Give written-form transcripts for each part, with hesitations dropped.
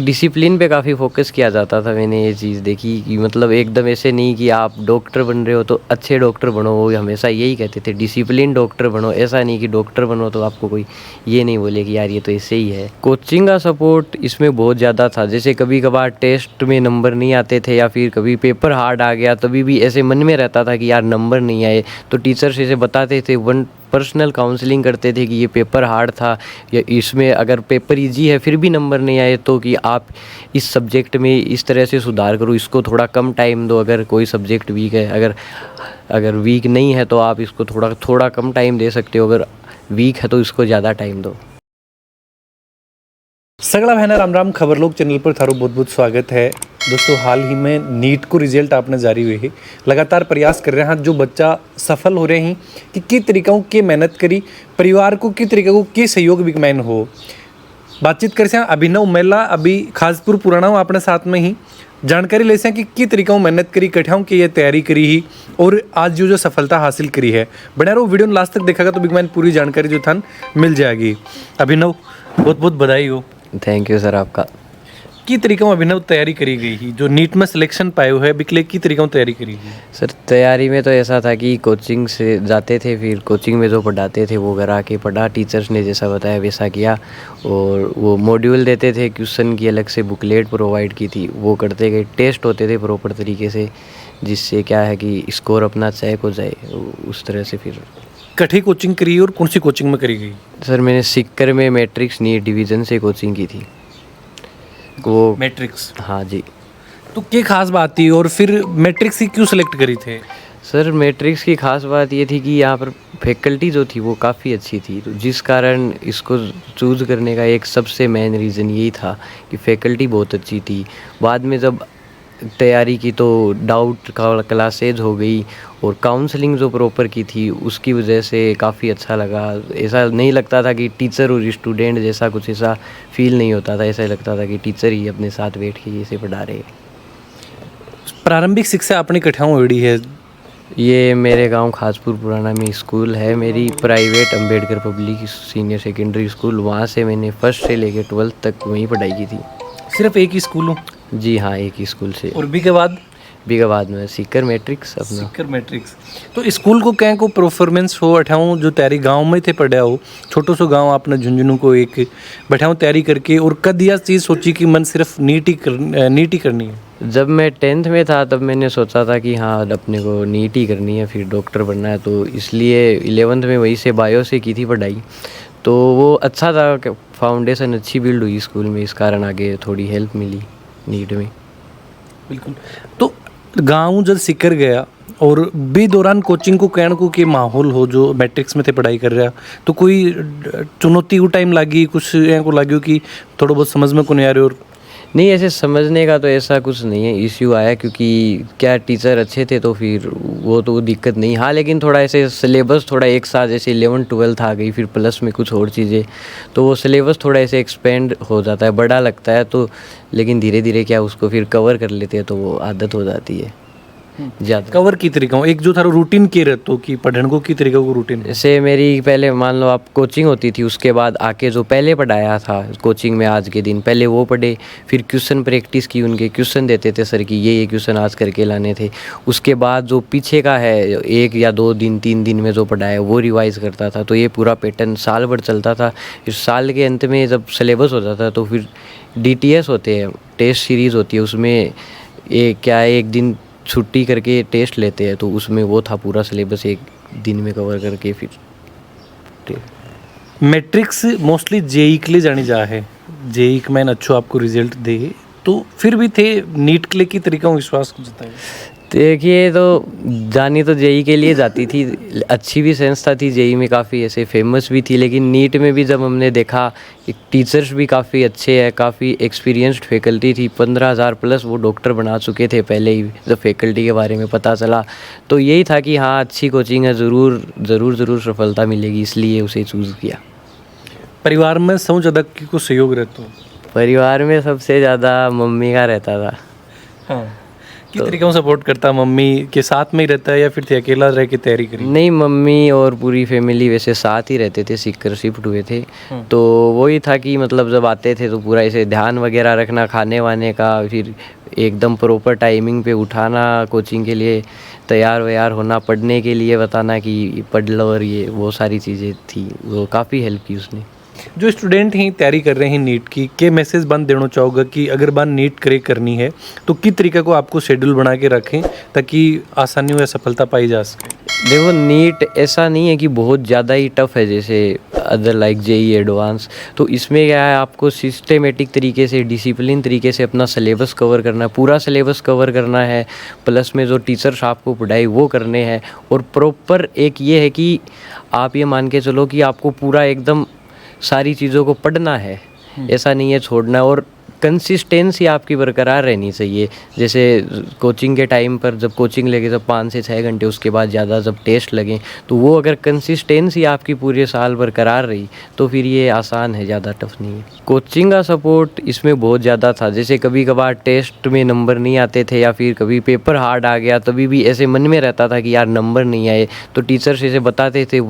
Discipline पे काफ़ी focus किया जाता था। मैंने ये चीज़ देखी कि मतलब एकदम ऐसे नहीं कि आप डॉक्टर बन रहे हो तो अच्छे डॉक्टर बनो, वो हमेशा यही कहते थे डिसिप्लिन डॉक्टर बनो। ऐसा नहीं कि डॉक्टर बनो तो आपको कोई ये नहीं बोले कि यार ये तो ऐसे ही है। कोचिंग का सपोर्ट इसमें बहुत ज़्यादा था। जैसे कभी कभार टेस्ट में नंबर नहीं आते थे या फिर कभी पेपर हार्ड आ गया, तभी भी ऐसे मन में रहता था कि यार नंबर नहीं आए, तो टीचर्स ऐसे बताते थे, पर्सनल काउंसलिंग करते थे कि ये पेपर हार्ड था या इसमें अगर पेपर इजी है फिर भी नंबर नहीं आए तो कि आप इस सब्जेक्ट में इस तरह से सुधार करो, इसको थोड़ा कम टाइम दो। अगर कोई सब्जेक्ट वीक है, अगर वीक नहीं है तो आप इसको थोड़ा कम टाइम दे सकते हो, अगर वीक है तो इसको ज़्यादा टाइम दो। सगड़ा बहना राम राम। खबर लोग चैनल पर थारो बहुत बहुत स्वागत है। दोस्तों, हाल ही में नीट को रिजल्ट आपने जारी हुए है, लगातार प्रयास कर रहे हैं जो बच्चा सफल हो रहे हैं कि किस तरीकों की मेहनत करी, परिवार को किस तरीके को के सहयोग भी मैन हो। बातचीत कर से अभिनव मेला अभी खासपुर पुराना अपने साथ में ही जानकारी ले से कि किस तरीकों मेहनत करी, कठाओं की ये तैयारी करी ही और आज जो सफलता हासिल करी है। बना रहो, वीडियो लास्ट तक देखेगा तो बिग मैन पूरी जानकारी जो था मिल जाएगी। अभिनव, बहुत बहुत बधाई हो। थैंक यू सर आपका। की तरीकों में अभिनव तैयारी करी गई ही जो नीट में सिलेक्शन पाए हुए है, बिकले की तरीकों तैयारी करी गई? सर तैयारी में तो ऐसा था कि कोचिंग से जाते थे, फिर कोचिंग में जो पढ़ाते थे वो घर आके पढ़ा, टीचर्स ने जैसा बताया वैसा किया, और वो मॉड्यूल देते थे, क्वेश्चन की अलग से बुकलेट प्रोवाइड की थी, वो करते गए। टेस्ट होते थे प्रॉपर तरीके से, जिससे क्या है कि स्कोर अपना चेक हो जाए, उस तरह से। फिर कठी कोचिंग करी और कौन सी कोचिंग में करी गई? सर मैंने सिक्कर में मैट्रिक्स नीट डिवीज़न से कोचिंग की थी। वो मैट्रिक्स? हाँ जी। तो क्या खास बात थी और फिर मैट्रिक्स ही क्यों सिलेक्ट करी थे? सर मैट्रिक्स की खास बात ये थी कि यहाँ पर फैकल्टी जो थी वो काफ़ी अच्छी थी, तो जिस कारण इसको चूज़ करने का एक सबसे मेन रीज़न यही था कि फैकल्टी बहुत अच्छी थी। बाद में जब तैयारी की तो डाउट क्लासेज हो गई, और काउंसलिंग जो प्रॉपर की थी उसकी वजह से काफ़ी अच्छा लगा। ऐसा नहीं लगता था कि टीचर और स्टूडेंट जैसा, कुछ ऐसा फील नहीं होता था, ऐसा लगता था कि टीचर ही अपने साथ बैठ के इसे पढ़ा रहे हैं। प्रारंभिक शिक्षा अपनी कठाओं एड़ी है? ये मेरे गांव खासपुर पुराना में स्कूल है मेरी, private Ambedkar public senior secondary school. वहाँ से मैंने फर्स्ट से लेकर 12th तक वहीं पढ़ाई की थी। सिर्फ एक ही स्कूल हो? जी हाँ, एक ही स्कूल से। और बी के बाद? बी के बाद में सीकर मैट्रिक्स अपना। सीकर मैट्रिक्स। तो स्कूल को क्या को परफॉर्मेंस हो अठाऊँ जो तैयारी गांव में थे पढ़ा हो, छोटो सो गांव आपने झुंझुनू को एक बैठाऊँ तैयारी करके, और कद यह चीज़ सोची कि मन सिर्फ नीट ही करनी है? जब मैं 10th में था तब मैंने सोचा था कि हाँ अपने को नीट ही करनी है, फिर डॉक्टर बनना है, तो इसलिए 11th में वहीं से बायो से की थी पढ़ाई। तो वो अच्छा था, फाउंडेशन अच्छी बिल्ड हुई स्कूल में, इस कारण आगे थोड़ी हेल्प मिली नीट में। बिल्कुल। तो गांव जब सीकर गया और बी दौरान कोचिंग को कहने को कि माहौल हो जो मैट्रिक्स में थे पढ़ाई कर रहा, तो कोई चुनौती को टाइम लगी, कुछ को लगी कि थोड़ा बहुत समझ में को नहीं आ रही? और नहीं, ऐसे समझने का तो ऐसा कुछ नहीं है, इश्यू आया क्योंकि क्या टीचर अच्छे थे तो फिर वो तो दिक्कत नहीं। हाँ लेकिन थोड़ा ऐसे सिलेबस थोड़ा एक साथ, जैसे 11th 12th आ गई, फिर प्लस में कुछ और चीज़ें, तो वो सिलेबस थोड़ा ऐसे एक्सपेंड हो जाता है, बड़ा लगता है, तो लेकिन धीरे धीरे क्या उसको फिर कवर कर लेते हैं तो वो आदत हो जाती है ज़्यादा। कवर की तरीका एक जो था रूटीन के रहते कि पढ़ने को की तरीका को रूटीन? जैसे मेरी पहले मान लो आप कोचिंग होती थी, उसके बाद आके जो पहले पढ़ाया था कोचिंग में आज के दिन, पहले वो पढ़े, फिर क्वेश्चन प्रैक्टिस की, उनके क्वेश्चन देते थे सर कि ये क्वेश्चन आज करके लाने थे। उसके बाद जो पीछे का है 1 या 2 दिन 3 दिन में जो पढ़ाया वो रिवाइज करता था, तो ये पूरा पैटर्न साल भर चलता था। फिर साल के अंत में जब सिलेबस होता था तो फिर DTS होते हैं, टेस्ट सीरीज़ होती है, उसमें एक दिन छुट्टी करके टेस्ट लेते हैं, तो उसमें वो था पूरा सिलेबस एक दिन में कवर करके। फिर मैट्रिक्स मोस्टली जेई के लिए जानी जा है, जेई मैन अच्छो आपको रिजल्ट दे, तो फिर भी थे नीट के लिए की तरीका विश्वास जताए? देखिए, तो जानी तो जेई के लिए जाती थी, अच्छी भी संस्था थी जेई में, काफ़ी ऐसे फेमस भी थी, लेकिन नीट में भी जब हमने देखा कि टीचर्स भी काफ़ी अच्छे हैं, काफ़ी एक्सपीरियंस्ड फैकल्टी थी, 15,000 प्लस वो डॉक्टर बना चुके थे पहले ही, जब फैकल्टी के बारे में पता चला तो यही था कि हाँ अच्छी कोचिंग है, ज़रूर सफलता मिलेगी, इसलिए उसे चूज़ किया। परिवार में सबसे ज़्यादा को सहयोग रहता हो? परिवार में सबसे ज़्यादा मम्मी का रहता था। हाँ, किस तरीके से सपोर्ट करता, मम्मी के साथ में ही रहता है या फिर थे अकेला रह के तैयारी करी? नहीं, मम्मी और पूरी फैमिली वैसे साथ ही रहते थे, सीकर शिफ्ट हुए थे। तो वही था कि मतलब जब आते थे तो पूरा ऐसे ध्यान वगैरह रखना खाने वाने का, फिर एकदम प्रॉपर टाइमिंग पे उठाना, कोचिंग के लिए तैयार व्यार होना, पढ़ने के लिए बताना कि पढ़ लो, और ये वो सारी चीज़ें थी, वो काफ़ी हेल्प की उसने। जो स्टूडेंट ही तैयारी कर रहे हैं नीट की, के मैसेज बंद देना चाहोगा कि अगर बार नीट क्रैक करनी है तो किस तरीके को आपको शेड्यूल बना के रखें ताकि आसानी या सफलता पाई जा सके? देखो, नीट ऐसा नहीं है कि बहुत ज़्यादा ही टफ है जैसे अदर लाइक जेई एडवांस। तो इसमें क्या है, आपको सिस्टेमेटिक तरीके से, डिसिप्लिन तरीके से अपना सिलेबस कवर करना है, पूरा सिलेबस कवर करना है, प्लस में जो टीचर्स आपको पढ़ाई वो करने हैं, और प्रॉपर एक ये है कि आप ये मान के चलो कि आपको पूरा एकदम सारी चीज़ों को पढ़ना है, ऐसा नहीं है छोड़ना, और कंसिस्टेंसी आपकी बरकरार रहनी चाहिए। जैसे कोचिंग के टाइम पर जब कोचिंग लगे जब 5 से 6 घंटे, उसके बाद ज़्यादा जब टेस्ट लगें, तो वो अगर कंसिस्टेंसी आपकी पूरे साल बरकरार रही तो फिर ये आसान है, ज़्यादा टफ नहीं है। कोचिंग का सपोर्ट इसमें बहुत ज़्यादा था। जैसे कभी कभार टेस्ट में नंबर नहीं आते थे या फिर कभी पेपर हार्ड आ गया, तभी भी ऐसे मन में रहता था कि यार नंबर नहीं आए, तो टीचर्स ऐसे बताते थे,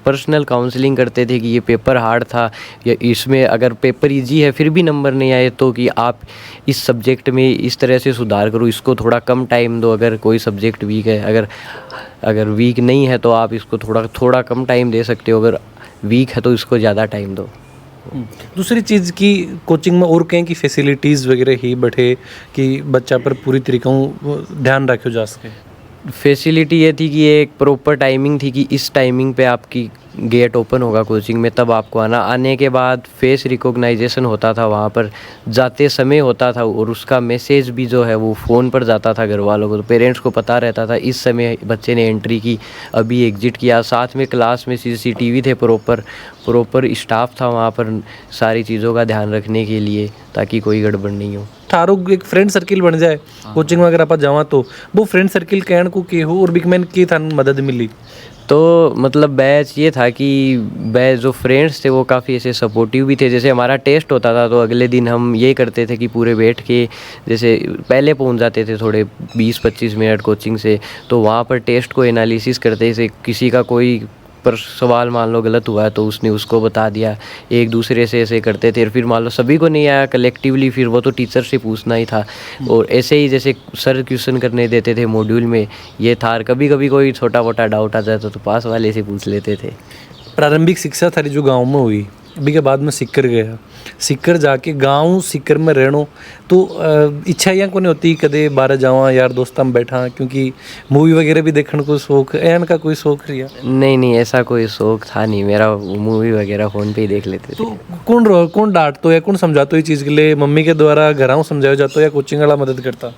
पर्सनल काउंसलिंग करते थे कि ये पेपर हार्ड था, या इसमें अगर पेपर इजी है फिर भी नंबर नहीं आए तो कि आप इस सब्जेक्ट में इस तरह से सुधार करो, इसको थोड़ा कम टाइम दो। अगर कोई सब्जेक्ट वीक है, अगर वीक नहीं है तो आप इसको थोड़ा कम टाइम दे सकते हो, अगर वीक है तो इसको ज़्यादा टाइम दो। दूसरी चीज़ की कोचिंग में और कहीं की फैसिलिटीज़ वगैरह ही बैठे कि बच्चा पर पूरी तरीक़ों ध्यान रखो जा सके? फैसिलिटी ये थी कि एक प्रॉपर टाइमिंग थी कि इस टाइमिंग पे आपकी गेट ओपन होगा कोचिंग में, तब आपको आना। आने के बाद फेस रिकॉग्नाइजेशन होता था, वहाँ पर जाते समय होता था, और उसका मैसेज भी जो है वो फ़ोन पर जाता था घर वालों को, तो पेरेंट्स को पता रहता था इस समय बच्चे ने एंट्री की, अभी एग्जिट किया। साथ में क्लास में CCTV थे, प्रॉपर स्टाफ था वहाँ पर सारी चीज़ों का ध्यान रखने के लिए, ताकि कोई गड़बड़ नहीं हो। थारो एक फ्रेंड सर्किल बन जाए कोचिंग वगैरह पर जावा तो वो फ्रेंड सर्किल कहण को के हो और बिकमैन की थान मदद मिली? तो मतलब बैच ये था कि बैच जो फ्रेंड्स थे वो काफ़ी ऐसे सपोर्टिव भी थे। जैसे हमारा टेस्ट होता था तो अगले दिन हम ये करते थे कि पूरे बैठ के, जैसे पहले पहुंच जाते थे थोड़े 20-25 मिनट कोचिंग से, तो वहाँ पर टेस्ट को एनालिसिस करते थे। किसी का कोई पर सवाल मान लो गलत हुआ है तो उसने उसको बता दिया, एक दूसरे से ऐसे करते थे। फिर मान लो सभी को नहीं आया कलेक्टिवली, फिर वो तो टीचर से पूछना ही था। और ऐसे ही जैसे सर क्वेश्चन करने देते थे मॉड्यूल में, ये था। कभी कभी कोई छोटा मोटा डाउट आ जाता तो पास वाले से पूछ लेते थे। प्रारंभिक शिक्षा थारी जो गांव में हुई, अभी के बाद में सीकर गया, सीकर जाके गांव सीकर में रहनो तो इच्छा यहाँ को नहीं होती कदे बाहर जावा यार दोस्तां में बैठा, क्योंकि मूवी वगैरह भी देखने को शौक एन का कोई शौक रिया? नहीं, ऐसा कोई शौक था नहीं मेरा, मूवी वगैरह फ़ोन पे ही देख लेते थे। तो कौन डांटतो या कौन समझातो ये चीज़ के लिए? मम्मी के द्वारा घराओं समझाया जाता या कोचिंग वाला मदद करता?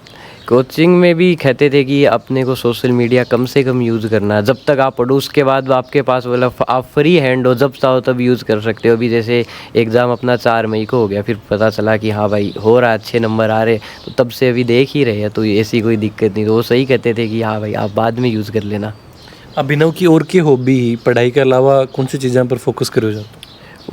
कोचिंग में भी कहते थे कि अपने को सोशल मीडिया कम से कम यूज़ करना, जब तक आप पढ़ो उसके बाद आपके पास वाला आप फ्री हैंड हो, जब चाहो तब यूज़ कर सकते हो। अभी जैसे एग्ज़ाम अपना 4 मई को हो गया, फिर पता चला कि हाँ भाई हो रहा, अच्छे नंबर आ रहे, तो तब से अभी देख ही रहे हैं, तो ऐसी कोई दिक्कत नहीं। तो वो सही कहते थे कि हाँ भाई आप बाद में यूज़ कर लेना। अभिनव की और की हॉबी पढ़ाई के अलावा कौन सी चीज़ों पर फोकस करो जाता?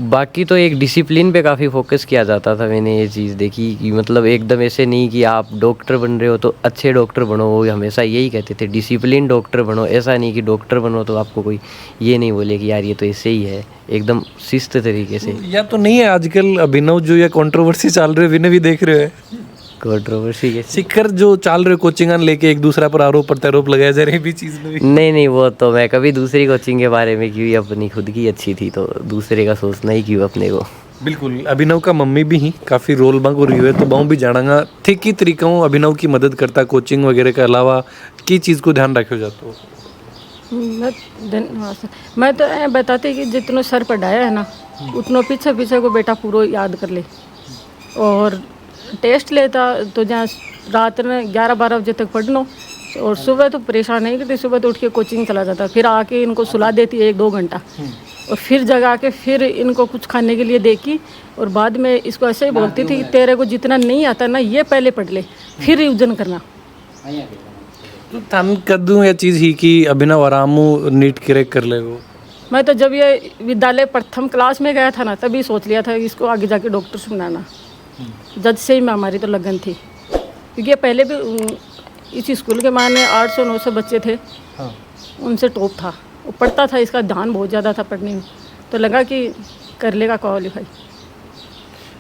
बाकी तो एक डिसिप्लिन पे काफ़ी फोकस किया जाता था। मैंने ये चीज़ देखी कि मतलब एकदम ऐसे नहीं कि आप डॉक्टर बन रहे हो तो अच्छे डॉक्टर बनो, वो हमेशा यही कहते थे डिसिप्लिन डॉक्टर बनो। ऐसा नहीं कि डॉक्टर बनो तो आपको कोई ये नहीं बोले कि यार ये तो ऐसे ही है, एकदम शिस्त तरीके से। या तो नहीं है आजकल अभिनव जो ये कंट्रोवर्सी चल रही है, विने भी देख रहे हो कंट्रोवर्सी के सीकर जो चल रहे कोचिंग लेके एक दूसरा पर आरोप प्रत्यारोप लगाया जा रहा है भी चीज़ में? नहीं, वो तो मैं कभी दूसरी कोचिंग के बारे में क्यों, अपनी खुद की अच्छी थी तो दूसरे का सोचना ही क्यों अपने को। बिल्कुल। अभिनव का मम्मी भी ही काफ़ी रोल मांग रही है, तो बाहू भी जानागा थे की तरीक़ों अभिनव की मदद करता कोचिंग वगैरह के अलावा की चीज़ को ध्यान रखो जाता हो? मैं तो बताती कि जितना सर पढ़ाया है ना उतना पीछे को बेटा पूरा याद कर ले। और टेस्ट लेता तो जहाँ रात में 11-12 बजे तक पढ़ लो, और सुबह तो परेशान नहीं करती, सुबह तो उठ के कोचिंग चला जाता, फिर आके इनको सुला देती 1-2 घंटा, और फिर जगा के फिर इनको कुछ खाने के लिए देगी, और बाद में इसको ऐसे ही बोलती थी कि तेरे को जितना नहीं आता ना ये पहले पढ़ ले, फिर रिविजन करना। तो थान कद्दू या चीज़ ही कि अभिनव आरामू नीट क्रैक कर ले वो? मैं तो जब ये विद्यालय प्रथम क्लास में गया था ना तभी सोच लिया था कि इसको आगे जाके डॉक्टर से बनाना। जज से ही मैं हमारी तो लगन थी, क्योंकि ये पहले भी इस स्कूल के माने 800-900 बच्चे थे, हाँ उनसे टॉप था। वो पढ़ता था, इसका ध्यान बहुत ज़्यादा था पढ़ने में, तो लगा कि कर लेगा क्वालिफाई।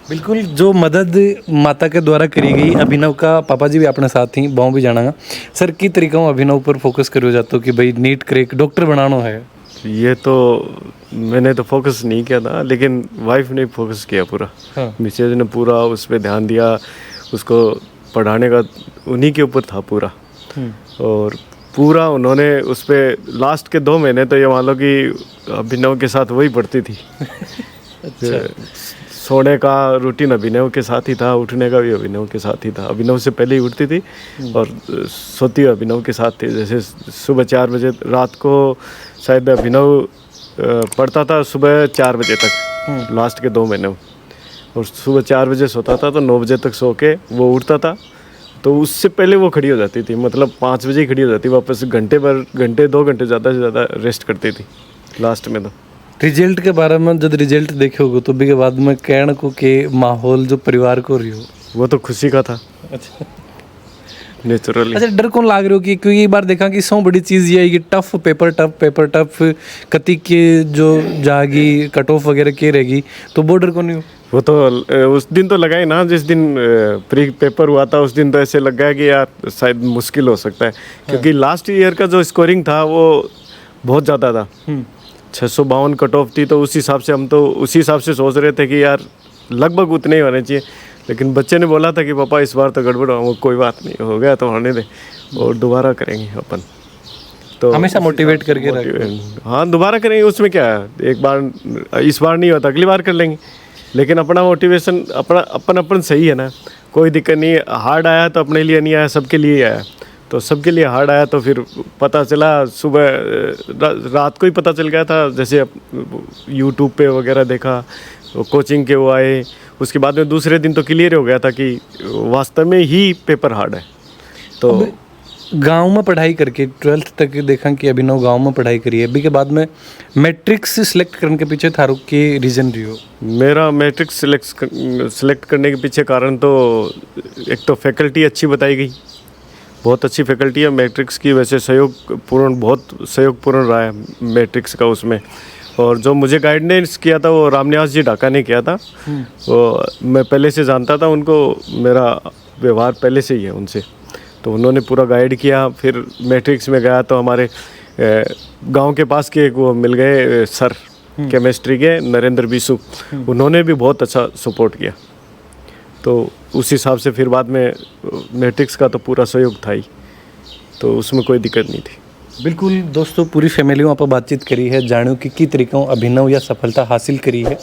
बिल्कुल, जो मदद माता के द्वारा करी गई अभिनव का पापा जी भी अपने साथ ही बाहू भी जाना सर की तरीका अभिनव पर फोकस करो जाता हो कि भाई नीट क्रैक डॉक्टर बनाना है। ये तो मैंने तो फोकस नहीं किया था, लेकिन वाइफ ने फोकस किया पूरा। हाँ। मिसेज ने पूरा उस पर ध्यान दिया, उसको पढ़ाने का उन्हीं के ऊपर था पूरा। और पूरा उन्होंने उस पर लास्ट के 2 महीने तो ये मान लो कि अभिनव के साथ वही पढ़ती थी। सोने का रूटीन अभिनव के साथ ही था, उठने का भी अभिनव के साथ ही था। अभिनव से पहले ही उठती थी और सोती अभिनव के साथ थी। जैसे सुबह 4 बजे, रात को शायद अभिनव पढ़ता था सुबह 4 बजे तक लास्ट के 2 महीने, और सुबह 4 बजे सोता था तो 9 बजे तक सो के वो उठता था। तो उससे पहले वो खड़ी हो जाती थी, मतलब 5 बजे ही खड़ी हो जाती, वापस घंटे 2 घंटे ज़्यादा से ज़्यादा रेस्ट करती थी लास्ट में। तो रिजल्ट के बारे में जब रिजल्ट देखे होगे तो भी के बाद में कहने को के माहौल जो परिवार को रही हो वो तो खुशी का था। अच्छा नेचुरली। अच्छा, डर कौन लाग रहे हो कि क्योंकि एक बार देखा कि सौ बड़ी चीज़ ये है कि टफ पेपर कति के जो जागी कट ऑफ वगैरह के रहेगी, तो वो डर कौन नहीं हो? वो तो उस दिन तो लगा ही ना, जिस दिन प्री पेपर हुआ था उस दिन तो ऐसे लग गया कि यार शायद मुश्किल हो सकता है, क्योंकि लास्ट ईयर का जो स्कोरिंग था वो बहुत ज़्यादा था। 652 कट ऑफ थी, तो उस हिसाब से हम तो उसी हिसाब से सोच रहे थे कि यार लगभग उतने ही होने चाहिए। लेकिन बच्चे ने बोला था कि पापा इस बार तो गड़बड़ हो, कोई बात नहीं, हो गया तो होने दे और दोबारा करेंगे अपन। तो हमेशा मोटिवेट करके रखो। हाँ, दोबारा करेंगे, उसमें क्या है, एक बार इस बार नहीं होता अगली बार कर लेंगे। लेकिन अपना मोटिवेशन अपन सही है ना, कोई दिक्कत नहीं है। हार्ड आया तो अपने लिए नहीं आया, सबके लिए ही आया। तो सबके लिए हार्ड आया तो फिर पता चला सुबह रात को ही पता चल गया था। जैसे यूट्यूब पे वगैरह देखा, कोचिंग के वो आए, उसके बाद में दूसरे दिन तो क्लियर हो गया था कि वास्तव में ही पेपर हार्ड है। तो गांव में पढ़ाई करके 12th तक देखा कि अभिनव गांव में पढ़ाई करी है, अभी के बाद में मैट्रिक्स सिलेक्ट करने के पीछे थारू के रीज़न रही हो? मेरा मैट्रिक्स सिलेक्ट करने के पीछे कारण तो एक तो फैकल्टी अच्छी बताई गई, बहुत अच्छी फैकल्टी है मैट्रिक्स की। वैसे बहुत सहयोगपूर्ण रहा है मैट्रिक्स का उसमें। और जो मुझे गाइडेंस किया था वो रामनिवास जी ढाका ने किया था। वो मैं पहले से जानता था उनको, मेरा व्यवहार पहले से ही है उनसे, तो उन्होंने पूरा गाइड किया। फिर मैट्रिक्स में गया तो हमारे गांव के पास के एक वो मिल गए सर केमिस्ट्री के, नरेंद्र बिसु, उन्होंने भी बहुत अच्छा सपोर्ट किया। तो उस हिसाब से फिर बाद में मैट्रिक्स का तो पूरा सहयोग था ही, तो उसमें कोई दिक्कत नहीं थी। बिल्कुल दोस्तों, पूरी फैमिली वहाँ पर बातचीत करी है, जानो कि तरीक़ों अभिनव या सफलता हासिल करी है।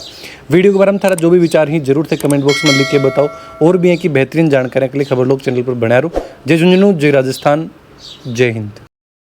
वीडियो के बारे में थारा जो भी विचार ही जरूर से कमेंट बॉक्स में लिख के बताओ। और भी है कि बेहतरीन जानकारी के लिए खबर लोग चैनल पर बना रहो। जय झुंझुनू, जय राजस्थान, जय हिंद।